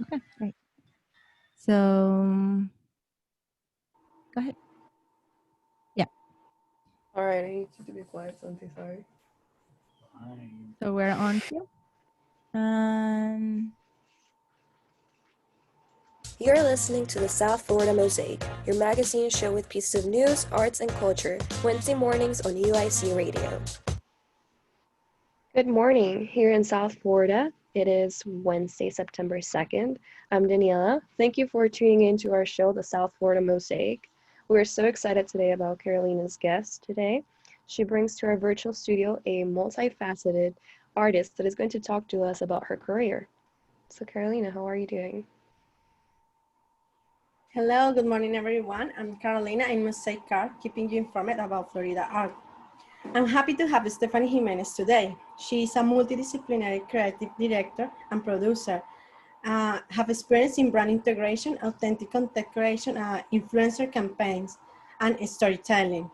Okay, great. So, go ahead. Yeah. All right, I need you to be quiet, something, sorry. So we're on cue. Um, You're listening to the South Florida Mosaic, your magazine show with pieces of news, arts, and culture, Wednesday mornings on UIC Radio. Good morning. Here in South Florida, it is Wednesday, September 2nd. I'm Daniela. Thank you for tuning in to our show, the South Florida Mosaic. We're so excited today about Carolina's guest today. She brings to our virtual studio a multifaceted artist that is going to talk to us about her career. So, Carolina, how are you doing? Hello, good morning everyone. I'm Carolina in Mosaic Car, keeping you informed about Florida art. I'm happy to have Stephany Jimenez today. She is a multidisciplinary creative director and producer. Have experience in brand integration, authentic content creation, influencer campaigns, and storytelling.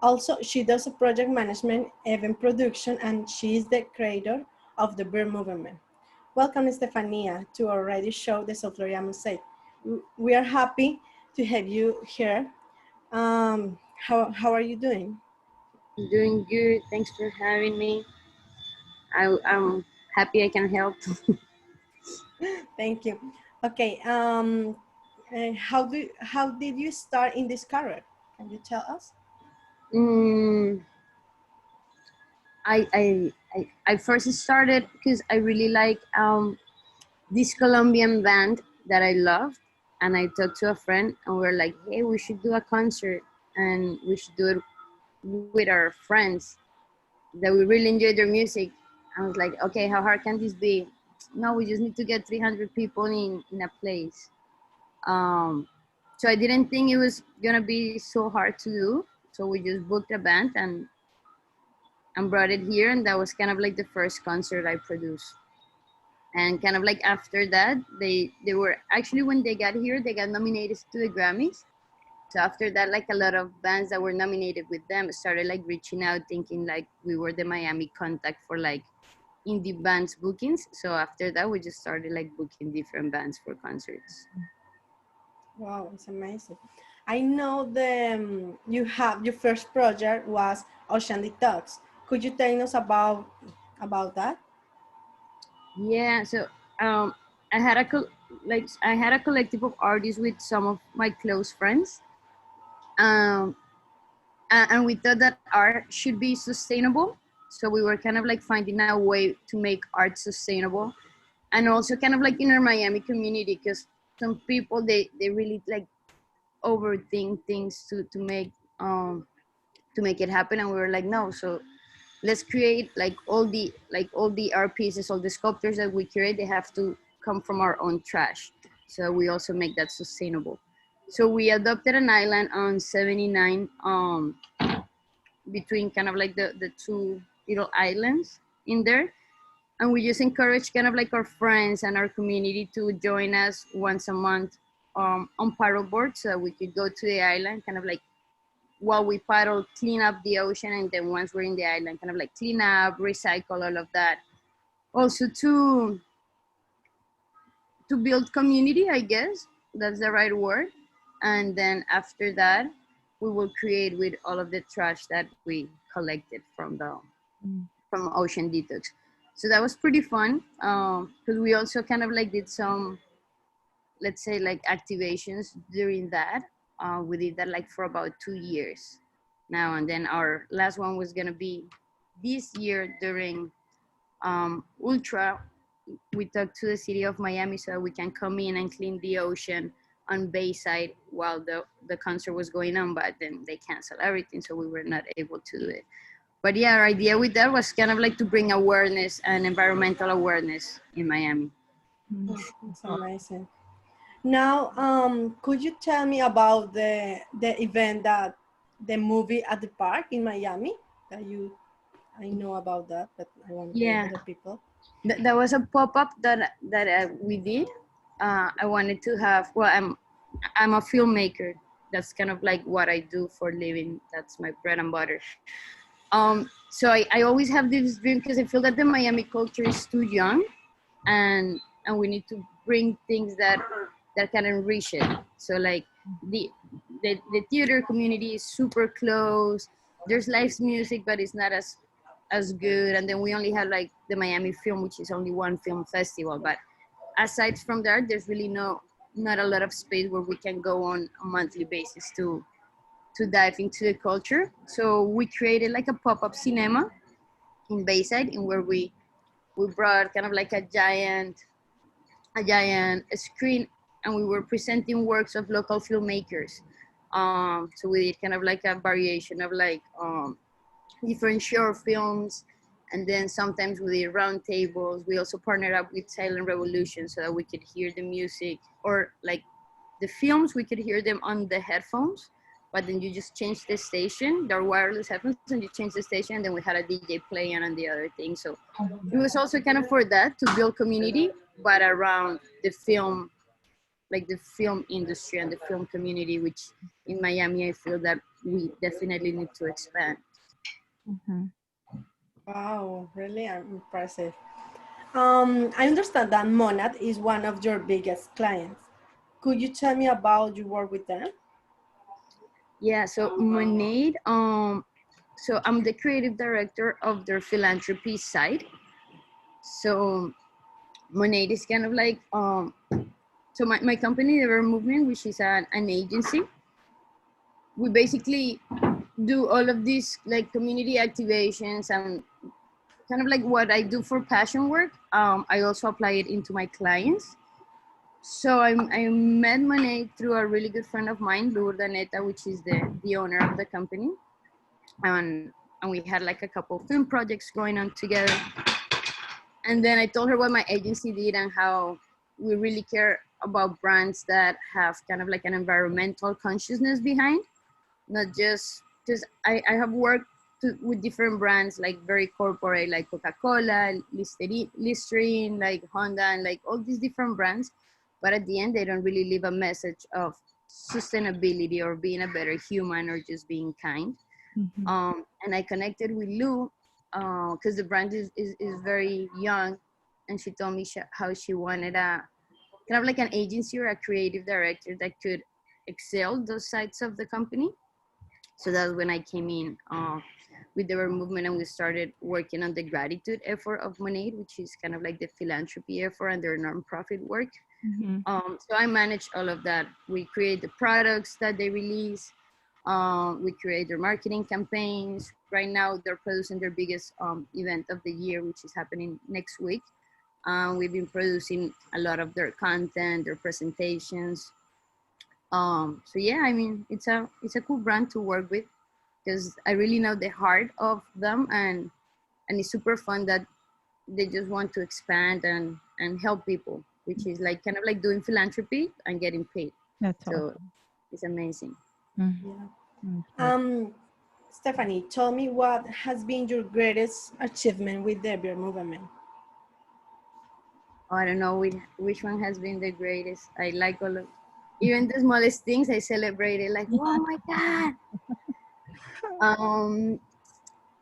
Also, she does a project management, event production, and she is the creator of the Bird Movement. Welcome, Stephania, to our radio show, the South Florida Mosaic. We are happy to have you here. How are you doing? Doing good. Thanks for having me. I'm happy I can help. Thank you. Okay. How did you start in this career? Can you tell us? Mm, I first started because I really like this Colombian band that I loved, and I talked to a friend, and we are like, hey, we should do a concert, and we should do it with our friends that we really enjoy their music. I was like, okay, how hard can this be? No, we just need to get 300 people in a place. Um, so I didn't think it was gonna be so hard to do. So we just booked a band and brought it here, and that was kind of like the first concert I produced. And kind of like after that, they were actually, when they got here, they got nominated to the Grammys. So after that, like a lot of bands that were nominated with them started like reaching out, thinking like we were the Miami contact for like indie bands bookings. So after that, we just started like booking different bands for concerts. Wow, it's amazing. I know you have your first project was Ocean Detox. Could you tell us about that? Yeah, so um, I had I had a collective of artists with some of my close friends, um, and we thought that art should be sustainable. So we were kind of like finding a way to make art sustainable, and also kind of like in our Miami community, because some people they really like overthink things to make it happen, and we were like, no, so let's create like all the art pieces, all the sculptures that we create, they have to come from our own trash, so we also make that sustainable. So we adopted an island on 79, between kind of like the two little islands in there, and we just encourage kind of like our friends and our community to join us once a month, on paddleboard, so that we could go to the island, kind of like while we paddle, clean up the ocean, and then once we're in the island, kind of like clean up, recycle all of that. Also to build community, I guess that's the right word. And then after that, we will create with all of the trash that we collected from Ocean Detox. So that was pretty fun, because we also kind of like did some, let's say, like activations during that. We did that like for about 2 years now, and then our last one was gonna be this year during Ultra. We talked to the city of Miami so that we can come in and clean the ocean on Bayside while the concert was going on, but then they canceled everything, so we were not able to do it. But yeah, our idea with that was kind of like to bring awareness and environmental awareness in Miami. It's amazing. Now, could you tell me about the event that the movie at the park in Miami that I know about that, but I want the Yeah, other people. that was a pop-up that we did. I wanted to have, well, I'm a filmmaker. That's kind of like what I do for a living. That's my bread and butter. So I always have this dream, because I feel that the Miami culture is too young, and and we need to bring things that can enrich it. So like the theater community is super close. There's live music, but it's not as good. And then we only have like the Miami Film, which is only one film festival. But aside from that, there's really not a lot of space where we can go on a monthly basis to dive into the culture. So we created like a pop-up cinema in Bayside, in where we brought kind of like a giant screen, and we were presenting works of local filmmakers. So we did kind of like a variation of like different short films, and then sometimes we did round tables. We also partnered up with Silent Revolution so that we could hear the music, or like the films, we could hear them on the headphones, but then you just change the station, they're wireless headphones, and you change the station, and then we had a DJ playing on the other thing. So it was also kind of for that, to build community, but around the film, like the film industry and the film community, which in Miami, I feel that we definitely need to expand. Wow, really impressive. I understand that Monet is one of your biggest clients. Could you tell me about your work with them? Yeah, so Monet, so I'm the creative director of their philanthropy side. So Monet is kind of like, so my company, the River Movement, which is an agency, we basically do all of these like community activations and kind of like what I do for passion work. I also apply it into my clients. So I met Monet through a really good friend of mine, Lourdes Neta, which is the owner of the company. And we had like a couple of film projects going on together. And then I told her what my agency did and how we really care about brands that have kind of like an environmental consciousness behind, not just because I have worked with different brands, like very corporate, like Coca-Cola, Listerine, like Honda, and like all these different brands. But at the end, they don't really leave a message of sustainability or being a better human or just being kind. And I connected with Lou because the brand is very young, and she told me how she wanted a kind of like an agency or a creative director that could excel those sides of the company. So that's when I came in with the movement, and we started working on the gratitude effort of Monet, which is kind of like the philanthropy effort and their nonprofit work. So I manage all of that. We create the products that they release. We create their marketing campaigns. Right now, they're producing their biggest event of the year, which is happening next week. We've been producing a lot of their content, their presentations. So yeah, I mean, it's a cool brand to work with because I really know the heart of them, and it's super fun that they just want to expand and help people, which is like kind of like doing philanthropy and getting paid. That's so awesome. It's amazing. Yeah. Stephany, tell me what has been your greatest achievement with the beer movement? I don't know which one has been the greatest. I like all of, even the smallest things I celebrate it, like, oh my God.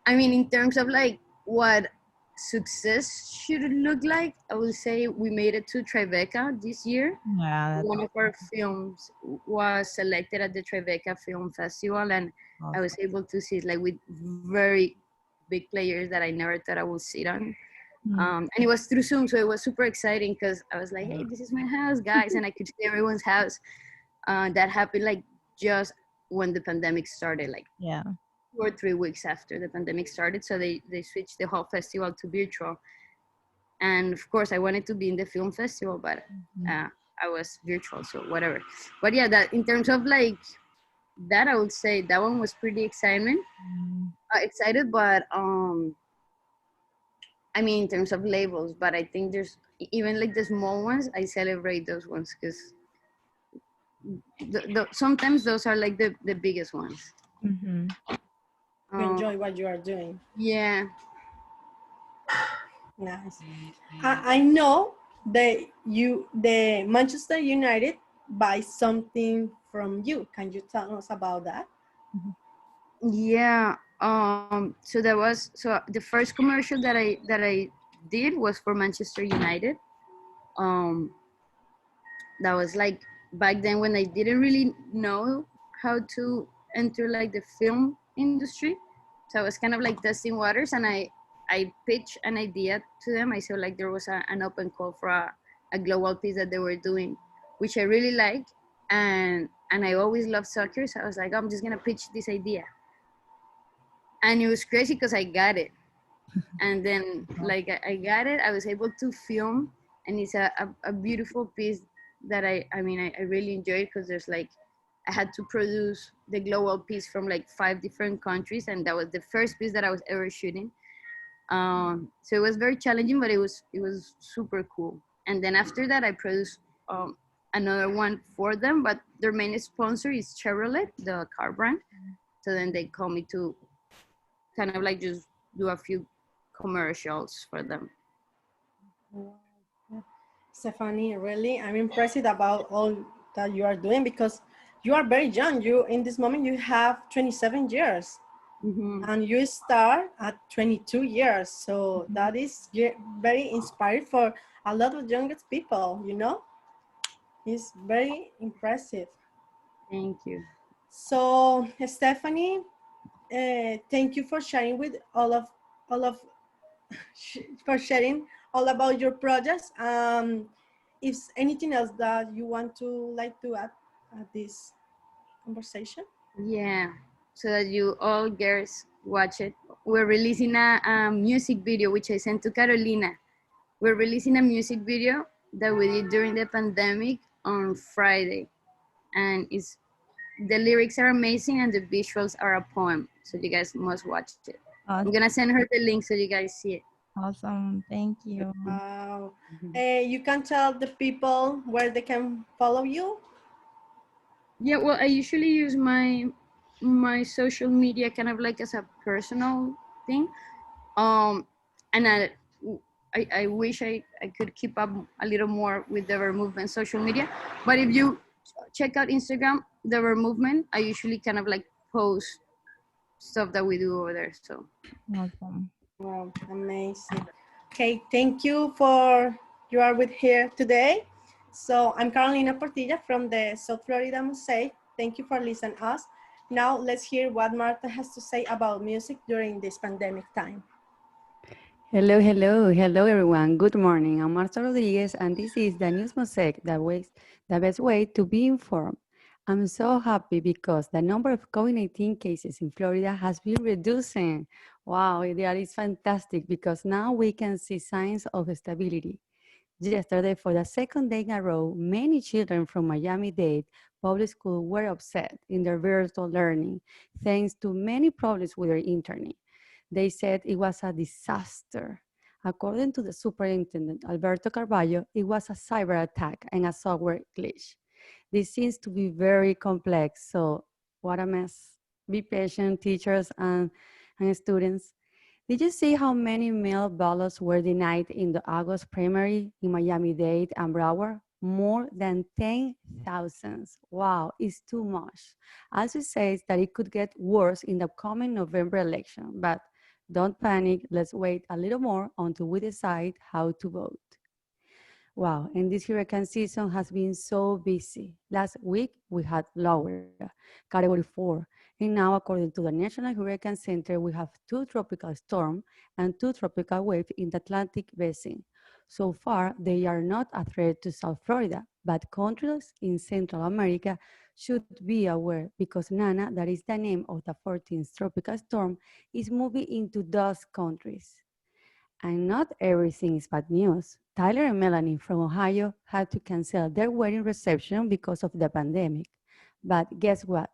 I mean, in terms of like what success should look like, I would say we made it to Tribeca this year. Yeah, One of our films was selected at the Tribeca Film Festival, and awesome. I was able to sit like with very big players that I never thought I would sit on. And it was through Zoom, so it was super exciting because I was like, hey, this is my house, guys, and I could see everyone's house. That happened like just when the pandemic started, like 2 or 3 weeks after the pandemic started. So they switched the whole festival to virtual. And of course, I wanted to be in the film festival, but I was virtual, so whatever. But yeah, that in terms of like that, I would say that one was pretty excited, but I mean, in terms of labels, but I think there's even like the small ones, I celebrate those ones because sometimes those are like the biggest ones. You enjoy what you are doing. Yeah. Nice. I know that the Manchester United buy something from you. Can you tell us about that? Yeah. So the first commercial that I did was for Manchester United. Um, that was like back then when I didn't really know how to enter like the film industry. So I was kind of like testing waters, and I pitched an idea to them. I saw like there was an open call for a global piece that they were doing, which I really liked, and I always loved soccer. So I was like, I'm just gonna pitch this idea, and it was crazy because I got it. And then like I got it, I was able to film, and it's a beautiful piece that I really enjoyed, because there's like I had to produce the global piece from like 5 different countries, and that was the first piece that I was ever shooting. So it was very challenging, but it was super cool. And then after that, I produced another one for them, but their main sponsor is Chevrolet, the car brand. So then they call me to kind of like just do a few commercials for them. Stephany, really, I'm impressed about all that you are doing, because you are very young. You, in this moment, you have 27 years. Mm-hmm. And you start at 22 years. So that is very inspiring for a lot of youngest people, you know? It's very impressive. Thank you. So Stephany, thank you for sharing with all of for sharing all about your projects. If anything else that you want to add at this conversation? Yeah, so that you all girls watch it. We're releasing a music video, which I sent to Carolina. We're releasing a music video that we did during the pandemic on Friday. And the lyrics are amazing and the visuals are a poem. So you guys must watch it. I'm gonna send her the link so you guys see it. Awesome. Thank you. Wow. You can tell the people where they can follow you? Yeah, well, I usually use my social media kind of like as a personal thing. And I wish I could keep up a little more with the Ver Movement social media. But if you check out Instagram, the Ver Movement, I usually kind of like post stuff that we do over there. So Awesome. Wow, amazing. Okay, thank you for you are with here today. So I'm Carolina Portilla from the South Florida Mosaic. Thank you for listening us. Now let's hear what Marta has to say about music during this pandemic time. Hello, hello, hello everyone. Good morning. I'm Marta Rodriguez and this is the News Mosaic, the best way to be informed. I'm so happy because the number of COVID-19 cases in Florida has been reducing. Wow, that is fantastic because now we can see signs of stability. Yesterday, for the second day in a row, many children from Miami-Dade public school were upset in their virtual learning thanks to many problems with their internet. They said it was a disaster. According to the superintendent, Alberto Carballo, it was a cyber attack and a software glitch. This seems to be very complex, so what a mess. Be patient, teachers and students. Did you see how many mail ballots were denied in the August primary in Miami-Dade and Broward? More than 10,000. Wow, it's too much. Also says that it could get worse in the upcoming November election, but don't panic. Let's wait a little more until we decide how to vote. Wow, and this hurricane season has been so busy. Last week, we had Laura, Category 4. And now, according to the National Hurricane Center, we have 2 tropical storms and 2 tropical waves in the Atlantic Basin. So far, they are not a threat to South Florida, but countries in Central America should be aware because Nana, that is the name of the 14th tropical storm, is moving into those countries. And not everything is bad news. Tyler and Melanie from Ohio had to cancel their wedding reception because of the pandemic. But guess what?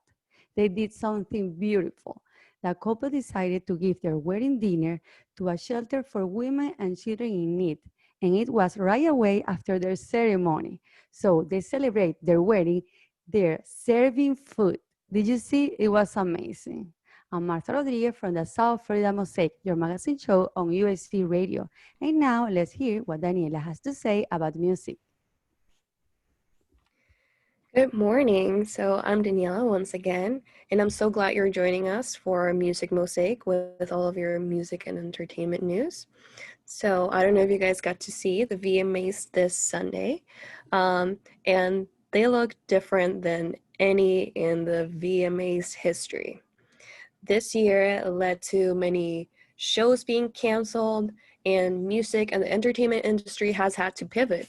They did something beautiful. The couple decided to give their wedding dinner to a shelter for women and children in need. And it was right away after their ceremony. So they celebrate their wedding, they're serving food. Did you see? It was amazing. I'm Marta Rodriguez from the South Florida Mosaic, your magazine show on USC Radio. And now let's hear what Daniela has to say about music. Good morning. So I'm Daniela once again, and I'm so glad you're joining us for Music Mosaic with all of your music and entertainment news. So I don't know if you guys got to see the VMAs this Sunday, and they look different than any in the VMAs history. This year led to many shows being canceled, and music and the entertainment industry has had to pivot.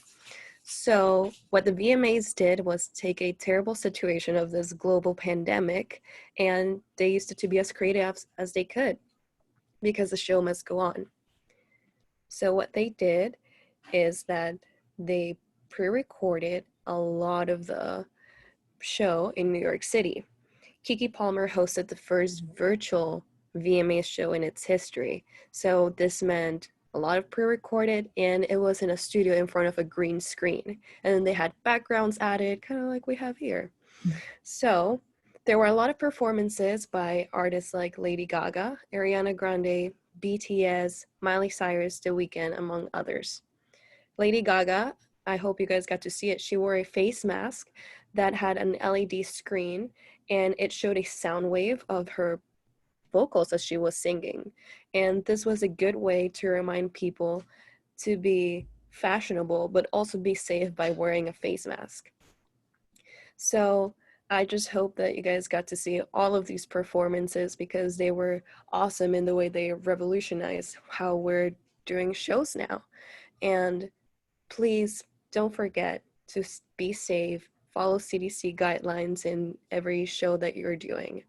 So, what the VMAs did was take a terrible situation of this global pandemic, and they used it to be as creative as they could because the show must go on. So, what they did is that they pre recorded a lot of the show in New York City. Keke Palmer hosted the first virtual VMA show in its history. So this meant a lot of pre-recorded, and it was in a studio in front of a green screen. And then they had backgrounds added, kind of like we have here. So there were a lot of performances by artists like Lady Gaga, Ariana Grande, BTS, Miley Cyrus, The Weeknd, among others. Lady Gaga, I hope you guys got to see it. She wore a face mask that had an LED screen, and it showed a sound wave of her vocals as she was singing. And this was a good way to remind people to be fashionable, but also be safe by wearing a face mask. So I just hope that you guys got to see all of these performances because they were awesome in the way they revolutionized how we're doing shows now. And please don't forget to be safe, follow CDC guidelines in every show that you're doing.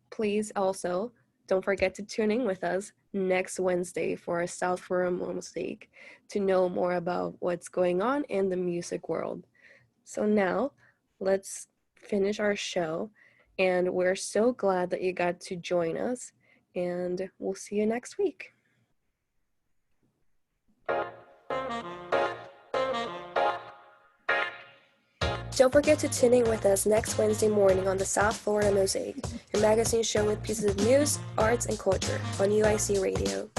Please also don't forget to tune in with us next Wednesday for a South Florida Mosaic to know more about what's going on in the music world. So now let's finish our show, and we're so glad that you got to join us, and we'll see you next week. Don't forget to tune in with us next Wednesday morning on the South Florida Mosaic, your magazine show with pieces of news, arts, and culture on UIC Radio.